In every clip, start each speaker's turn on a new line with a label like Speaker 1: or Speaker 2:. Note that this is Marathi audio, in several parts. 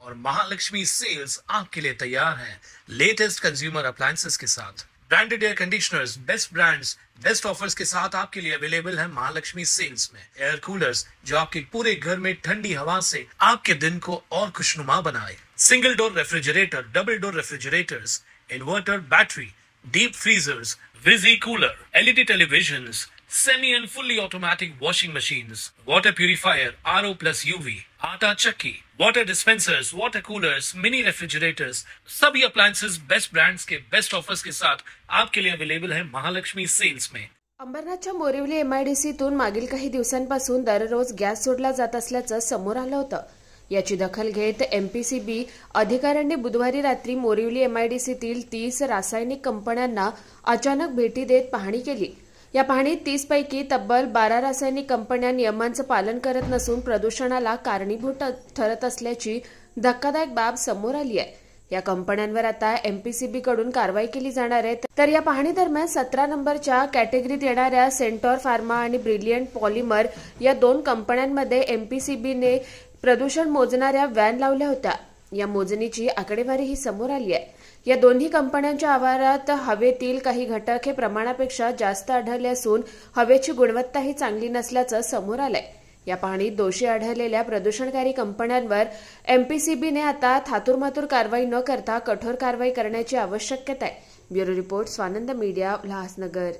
Speaker 1: और महालक्ष्मी सेल्स आपके लिए तैयार है लेटेस्ट कंज्यूमर अप्लायंसेस के साथ। Branded air conditioners, best brands, best offers के साथ आपके लिए अवेलेबल है महालक्ष्मी सेल्स में। एयर कूलर्स जो आपके पूरे घर में ठंडी हवा से आपके दिन को और खुशनुमा बनाए। Single door refrigerator, double door refrigerators, inverter battery, deep freezers, visi cooler, LED televisions, semi and fully automatic washing machines, water purifier, RO plus UV, आटा चक्की, water dispensers, water coolers, mini refrigerators, सभी appliances बेस्ट ब्रांड्स के बेस्ट ऑफर्स के साथ आपके लिए अवेलेबल है महालक्ष्मी सेल्स में।
Speaker 2: अंबरनाथच्या मोरिवली एमआयडीसीतून मागील काही दिवसांपासून दररोज गॅस सोडला जात असल्याचं समोर आलं होतं। याची दखल घेत एमपीसीबी अधिकाऱ्यांनी बुधवारी रात्री मोरिवली एमआयडीसीतील 30 रासायनिक कंपन्यांना अचानक भेटी देत पाहणी केली। या पाहणीत 30 पैकी तब्बल 12 रासायनिक कंपन्या नियमांचं पालन करत नसून प्रदूषणाला कारणीभूत ठरत असल्याची धक्कादायक बाब समोर आली आहे। या कंपन्यांवर आता एमपीसीबी कडून कारवाई केली जाणार आहे। तर या पाहणी दरम्यान 17 नंबरच्या कॅटेगरीत येणाऱ्या सेंटॉर फार्मा आणि ब्रिलियंट पॉलिमर या 2 कंपन्यांमध्ये एमपीसीबीने प्रदूषण मोजणाऱ्या व्हॅन लावल्या होत्या। या मोजणीची आकडेवारी ही समोर आली आहे। या दोन्ही कंपन्यांच्या आवारात हवेतील काही घटक हे प्रमाणापेक्षा जास्त आढळले असून हवेची गुणवत्ताही चांगली नसल्याचं समोर आलंय। या पाहणीत दोषी आढळलेल्या प्रदूषणकारी कंपन्यांवर एमपीसीबीने आता थातुरमातुर कारवाई न करता कठोर कारवाई करण्याची आवश्यकता आहे। Bureau report, Swanand media, Ulhasnagar.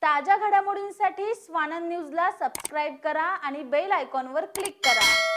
Speaker 3: ताज्या घडामोडींसाठी स्वानंद न्यूजला सबस्क्राइब करा आणि बेल आयकॉनवर क्लिक करा।